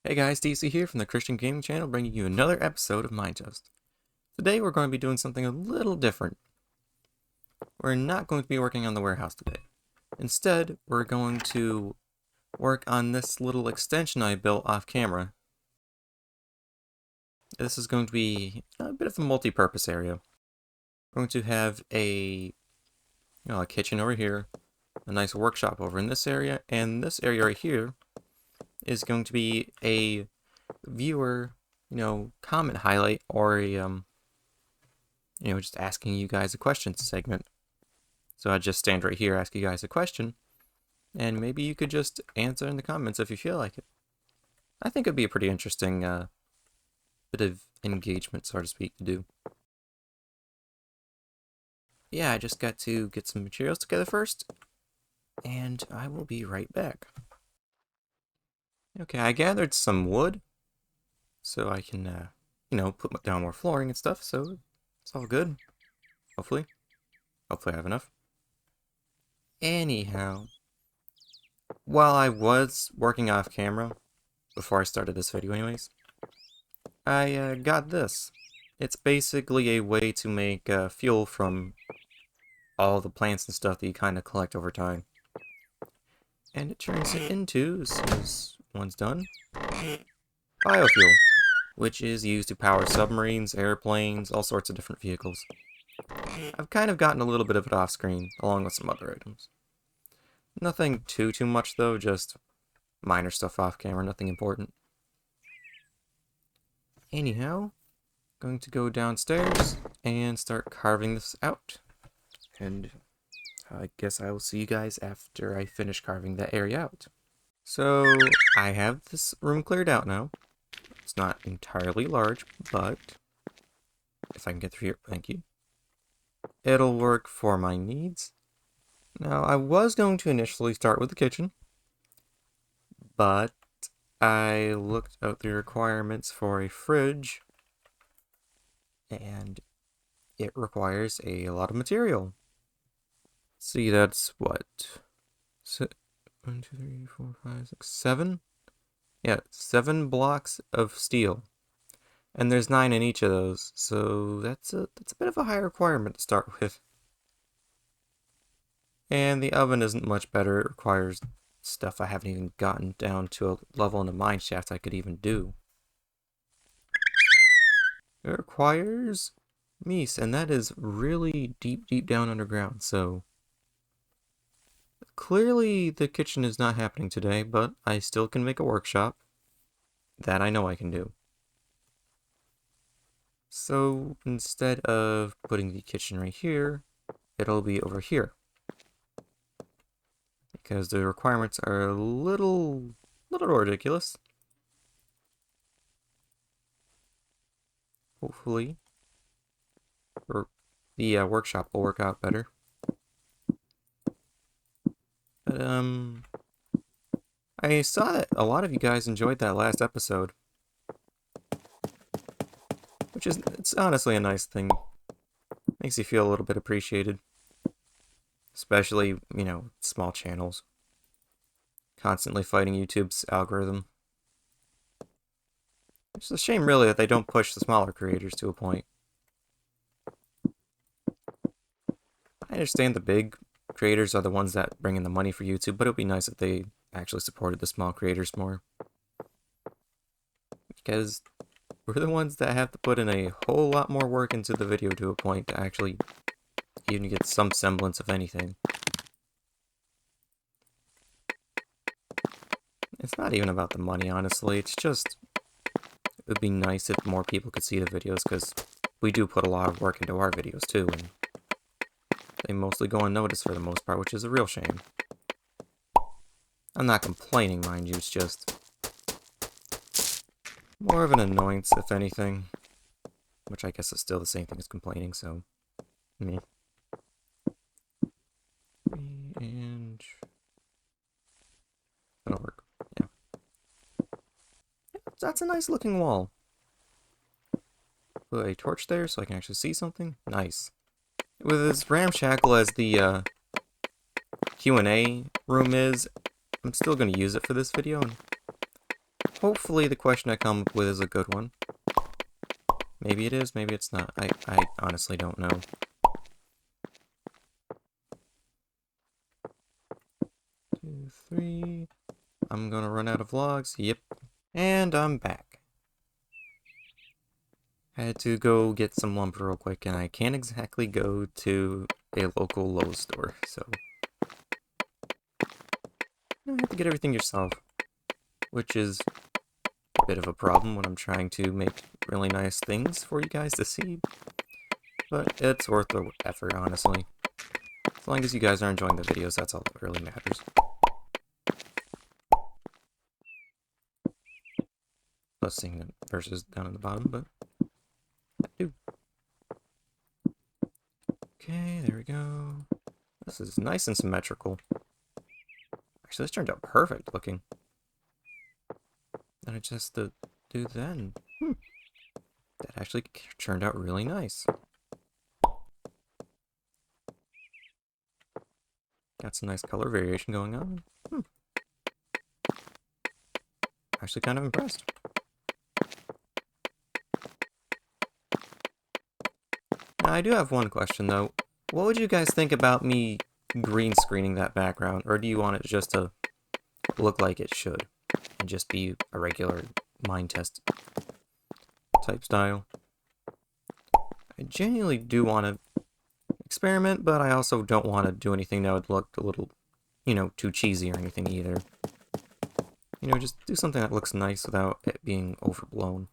Hey guys, DC here from the Christian Gaming Channel, bringing you another episode of Minetest. Today we're going to be doing something a little different. We're not going to be working on the warehouse today. Instead, we're going to work on this little extension I built off camera. This is going to be a bit of a multi-purpose area. We're going to have a kitchen over here, a nice workshop over in this area, and this area right here is going to be a viewer, comment highlight, or a, just asking you guys a question segment. So I'd just stand right here, ask you guys a question, and maybe you could just answer in the comments if you feel like it. I think it'd be a pretty interesting bit of engagement, so to speak, to do. Yeah, I just got to get some materials together first, and I will be right back. Okay, I gathered some wood, so I can, put down more flooring and stuff, so it's all good. Hopefully I have enough. Anyhow, while I was working off camera, before I started this video anyways, I got this. It's basically a way to make fuel from all the plants and stuff that you kind of collect over time. And it turns it into, as soon as one's done, biofuel, which is used to power submarines, airplanes, all sorts of different vehicles. I've kind of gotten a little bit of it off screen, along with some other items. Nothing too much though, just minor stuff off camera, nothing important. Anyhow, going to go downstairs and start carving this out. And I guess I will see you guys after I finish carving that area out. So, I have this room cleared out now. It's not entirely large, but if I can get through here, thank you. It'll work for my needs. Now, I was going to initially start with the kitchen, but I looked at the requirements for a fridge, and it requires a lot of material. See, that's what? 1, 2, 3, 4, 5, 6, 7? Yeah, 7 blocks of steel. And there's 9 in each of those, so that's a bit of a high requirement to start with. And the oven isn't much better. It requires stuff I haven't even gotten down to a level in the mine shaft I could even do. It requires meat, and that is really deep down underground, so clearly the kitchen is not happening today, but I still can make a workshop. That I know I can do. So instead of putting the kitchen right here, it'll be over here. Because the requirements are a little ridiculous. Hopefully, the workshop will work out better. But I saw that a lot of you guys enjoyed that last episode, which is, it's honestly a nice thing. Makes you feel a little bit appreciated. Especially, small channels. Constantly fighting YouTube's algorithm. It's a shame, really, that they don't push the smaller creators to a point. I understand the big creators are the ones that bring in the money for YouTube, but it would be nice if they actually supported the small creators more. Because we're the ones that have to put in a whole lot more work into the video to a point to actually even get some semblance of anything. It's not even about the money, honestly. It's just, it would be nice if more people could see the videos, because we do put a lot of work into our videos too, and they mostly go unnoticed for the most part, which is a real shame. I'm not complaining, mind you, it's just more of an annoyance, if anything. Which I guess is still the same thing as complaining, so me. And that'll work. Yeah. That's a nice looking wall. Put a torch there so I can actually see something. Nice. With as ramshackle as the Q&A room is, I'm still going to use it for this video, and hopefully the question I come up with is a good one. Maybe it is, maybe it's not. I honestly don't know. 2, 3. I'm gonna run out of logs. Yep. And I'm back. I had to go get some lumber real quick, and I can't exactly go to a local Lowe's store, so you have to get everything yourself, which is a bit of a problem when I'm trying to make really nice things for you guys to see, but it's worth the effort, honestly. As long as you guys are enjoying the videos, that's all that really matters. Plus seeing the verses down at the bottom, but I do. Okay, there we go. This is nice and symmetrical. Actually, this turned out perfect looking. And I just do that, and that actually turned out really nice. Got some nice color variation going on. Actually kind of impressed. Now, I do have one question, though. What would you guys think about me green screening that background? Or do you want it just to look like it should? And just be a regular Minetest type style? I genuinely do want to experiment, but I also don't want to do anything that would look a little, too cheesy or anything either. Just do something that looks nice without it being overblown.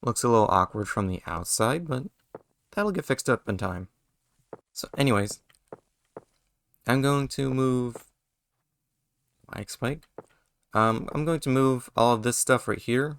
Looks a little awkward from the outside, but that'll get fixed up in time. So anyways, I'm going to move mic spike. I'm going to move all of this stuff right here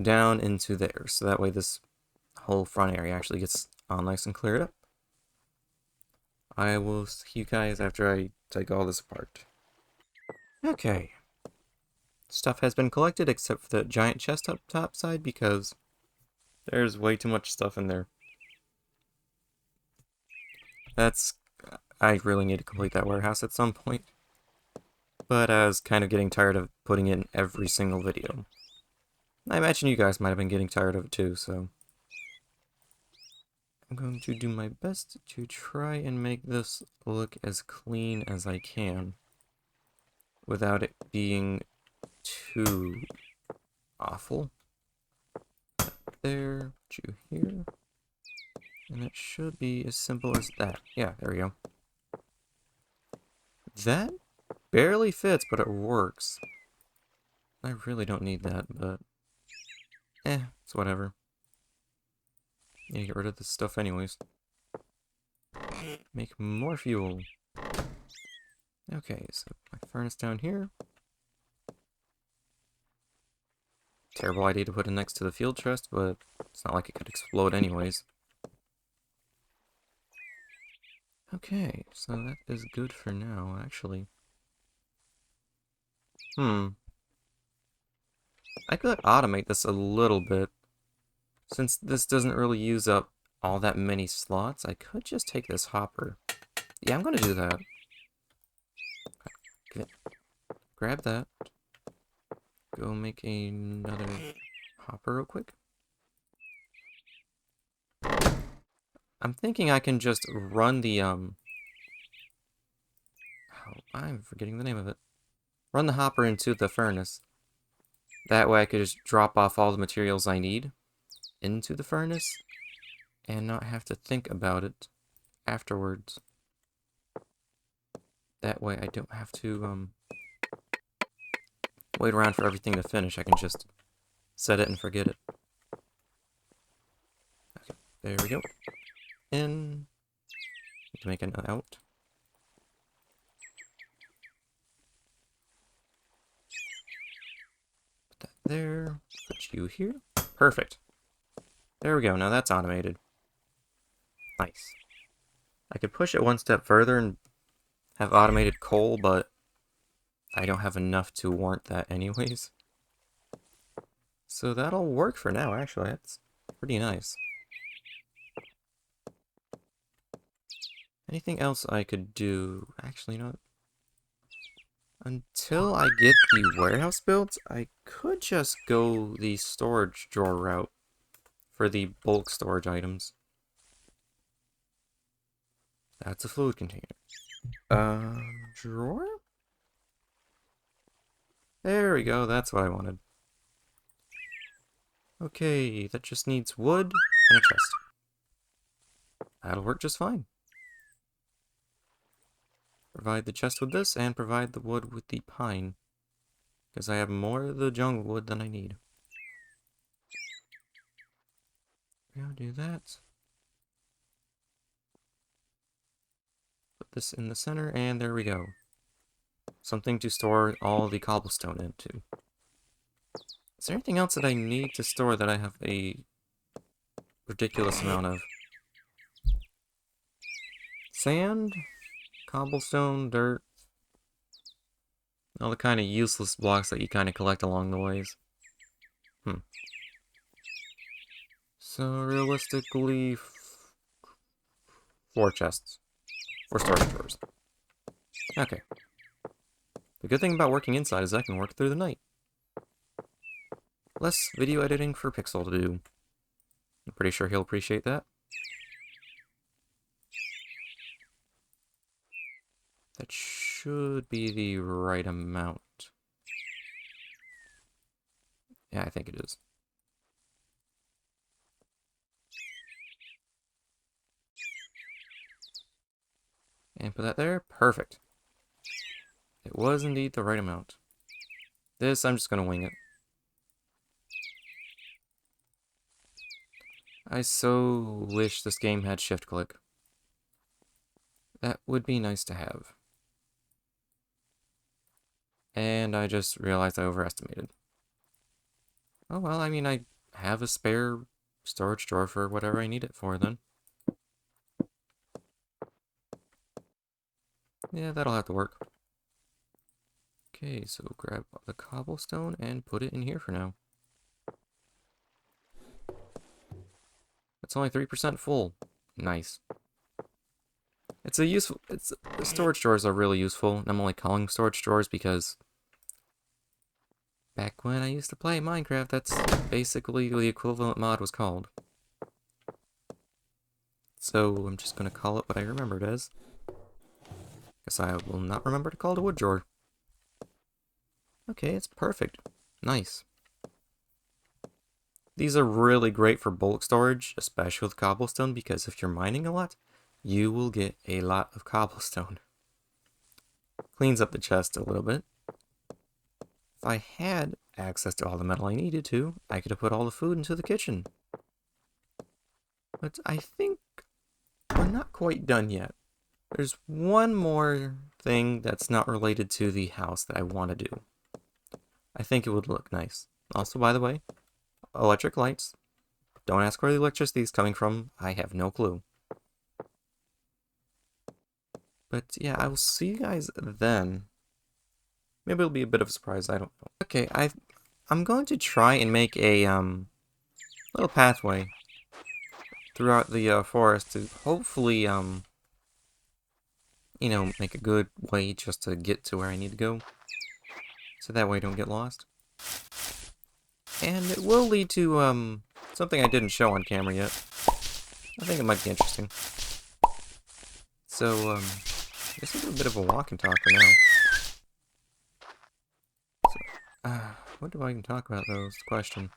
down into there, so that way this whole front area actually gets all nice and cleared up. I will see you guys after I take all this apart. Okay. Stuff has been collected except for the giant chest up top side because there's way too much stuff in there. I really need to complete that warehouse at some point. But I was kind of getting tired of putting it in every single video. I imagine you guys might have been getting tired of it too, so I'm going to do my best to try and make this look as clean as I can without it being too awful. There, you here, and it should be as simple as that. Yeah, there we go. That barely fits, but it works. I really don't need that, but it's whatever. Need to get rid of this stuff anyways. Make more fuel. Okay, so my furnace down here. Terrible idea to put it next to the field chest, but it's not like it could explode anyways. Okay, so that is good for now, actually. I could automate this a little bit. Since this doesn't really use up all that many slots, I could just take this hopper. Yeah, I'm gonna do that. Okay. Grab that. Go make another hopper real quick. I'm thinking I can just run the, I'm forgetting the name of it. Run the hopper into the furnace. That way I could just drop off all the materials I need into the furnace and not have to think about it afterwards. That way I don't have to, wait around for everything to finish. I can just set it and forget it. Okay, there we go. In. Need to make an out. Put that there. Put you here. Perfect. There we go. Now that's automated. Nice. I could push it one step further and have automated coal, but I don't have enough to warrant that anyways. So that'll work for now, actually. That's pretty nice. Anything else I could do? Actually, not. Until I get the warehouse built, I could just go the storage drawer route for the bulk storage items. That's a fluid container. Drawer? There we go, that's what I wanted. Okay, that just needs wood and a chest. That'll work just fine. Provide the chest with this, and provide the wood with the pine. Because I have more of the jungle wood than I need. I'll do that. Put this in the center, and there we go. Something to store all the cobblestone into. Is there anything else that I need to store that I have a ridiculous amount of? Sand, cobblestone, dirt, all the kind of useless blocks that you kind of collect along the ways. So realistically, 4 chests. 4 storage drawers. Okay. The good thing about working inside is I can work through the night. Less video editing for Pixel to do. I'm pretty sure he'll appreciate that. That should be the right amount. Yeah, I think it is. And put that there. Perfect. It was indeed the right amount. This, I'm just gonna wing it. I so wish this game had shift click. That would be nice to have. And I just realized I overestimated. Oh well, I mean, I have a spare storage drawer for whatever I need it for then. Yeah, that'll have to work. Okay, so grab the cobblestone and put it in here for now. It's only 3% full. Nice. Storage drawers are really useful, and I'm only calling storage drawers because back when I used to play Minecraft, that's basically the equivalent mod was called. So I'm just gonna call it what I remember it as. Guess I will not remember to call it a wood drawer. Okay, it's perfect. Nice. These are really great for bulk storage, especially with cobblestone, because if you're mining a lot, you will get a lot of cobblestone. Cleans up the chest a little bit. If I had access to all the metal I needed to, I could have put all the food into the kitchen. But I think we're not quite done yet. There's one more thing that's not related to the house that I want to do. I think it would look nice. Also, by the way, electric lights. Don't ask where the electricity is coming from. I have no clue. But yeah, I will see you guys then. Maybe it'll be a bit of a surprise, I don't know. Okay, I'm going to try and make a little pathway throughout the forest to hopefully you know, make a good way just to get to where I need to go. So that way I don't get lost. And it will lead to something I didn't show on camera yet. I think it might be interesting. So I guess I'll do a bit of a walk and talk for now. So, what do I even talk about though is the question.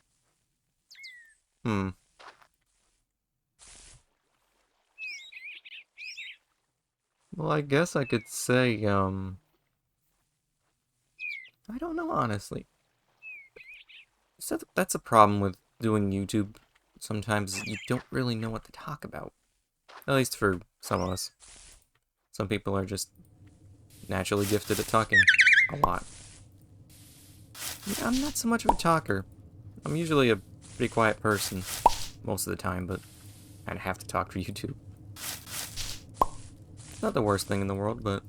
Well, I guess I could say, I don't know, honestly. So that's a problem with doing YouTube. Sometimes you don't really know what to talk about. At least for some of us. Some people are just naturally gifted at talking a lot. I'm not so much of a talker. I'm usually a pretty quiet person most of the time, but I'd have to talk for YouTube. Not the worst thing in the world, but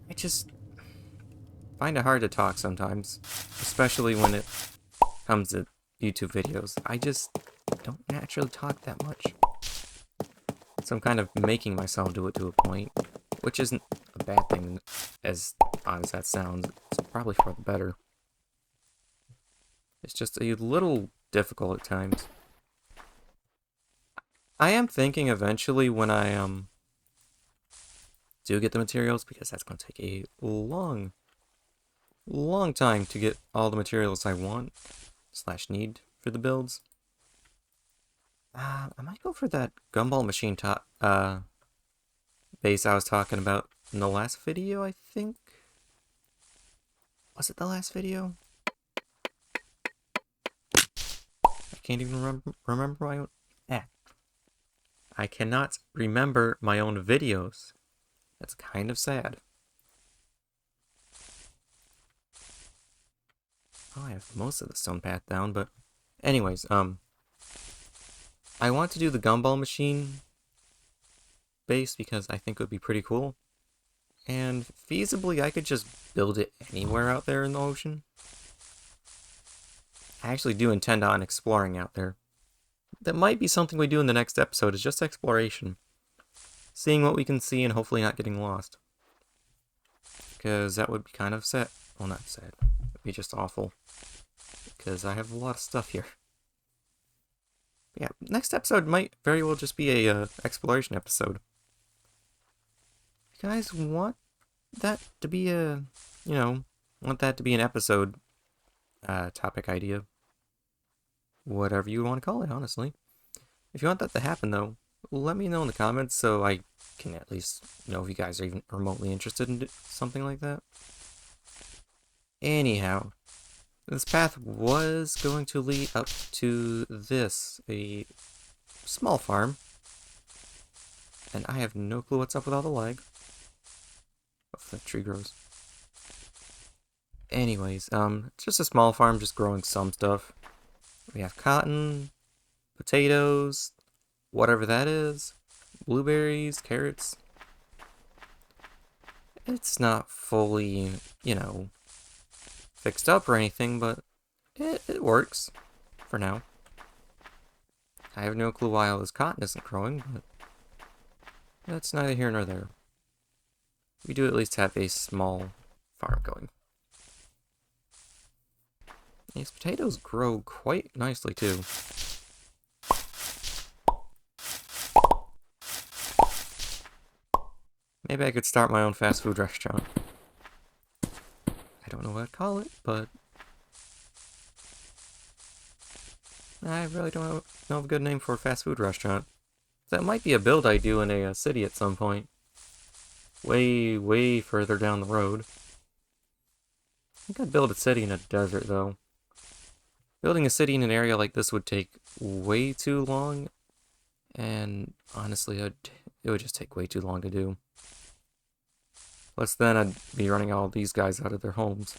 I just find it hard to talk sometimes, especially when it comes to YouTube videos. I just don't naturally talk that much. So I'm kind of making myself do it to a point. which isn't a bad thing, as odd as that sounds. It's probably for the better. It's just a little difficult at times. I am thinking eventually when I do get the materials, because that's going to take a long time to get all the materials I want / need for the builds. I might go for that gumball machine base I was talking about in the last video, I think. Was it the last video? I can't even remember my own... I cannot remember my own videos. That's kind of sad. Oh, I have most of the stone path down, but... Anyways, I want to do the gumball machine base because I think it would be pretty cool. And feasibly, I could just build it anywhere out there in the ocean. I actually do intend on exploring out there. That might be something we do in the next episode, is just exploration. Seeing what we can see and hopefully not getting lost. Because that would be kind of sad. Well, not sad. It would be just awful. Because I have a lot of stuff here. But yeah, next episode might very well just be a exploration episode. If you guys want that to be want that to be an episode topic idea. Whatever you want to call it, honestly. If you want that to happen, though, let me know in the comments so I can at least know if you guys are even remotely interested in something like that. Anyhow, this path was going to lead up to this, a small farm. And I have no clue what's up with all the lag. Oh, that tree grows. Anyways, it's just a small farm just growing some stuff. We have cotton, potatoes, whatever that is, blueberries, carrots. It's not fully, fixed up or anything, but it works for now. I have no clue why all this cotton isn't growing, but that's neither here nor there. We do at least have a small farm going. These potatoes grow quite nicely, too. Maybe I could start my own fast food restaurant. I don't know what I'd call it, but... I really don't know of a good name for a fast food restaurant. That might be a build I do in a city at some point. Way further down the road. I think I'd build a city in a desert, though. Building a city in an area like this would take way too long, and honestly, it would just take way too long to do. Plus then I'd be running all these guys out of their homes.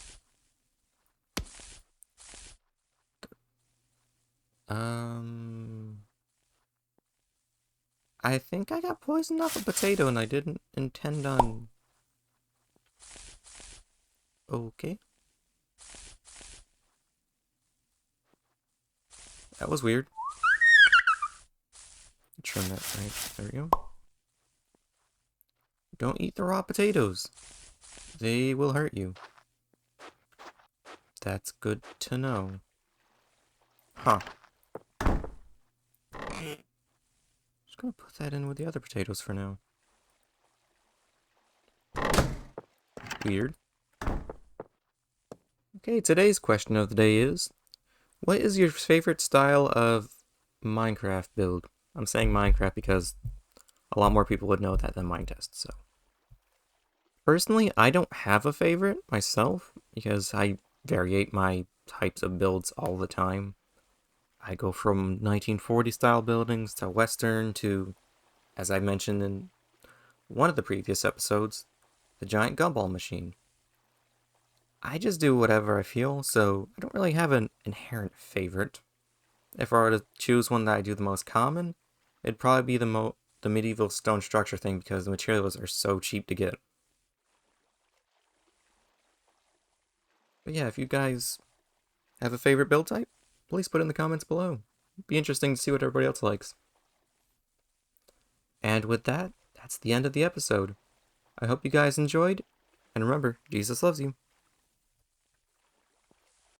I think I got poisoned off a potato and I didn't intend on... Okay. That was weird. Trim that right. There we go. Don't eat the raw potatoes. They will hurt you. That's good to know. Huh. Just gonna put that in with the other potatoes for now. Weird. Okay, today's question of the day is, what is your favorite style of Minecraft build? I'm saying Minecraft because a lot more people would know that than Minetest, so. Personally, I don't have a favorite myself, because I variate my types of builds all the time. I go from 1940 style buildings to Western to, as I mentioned in one of the previous episodes, the giant gumball machine. I just do whatever I feel, so I don't really have an inherent favorite. If I were to choose one that I do the most common, it'd probably be the medieval stone structure thing because the materials are so cheap to get. But yeah, if you guys have a favorite build type, please put it in the comments below. It'd be interesting to see what everybody else likes. And with that, that's the end of the episode. I hope you guys enjoyed, and remember, Jesus loves you.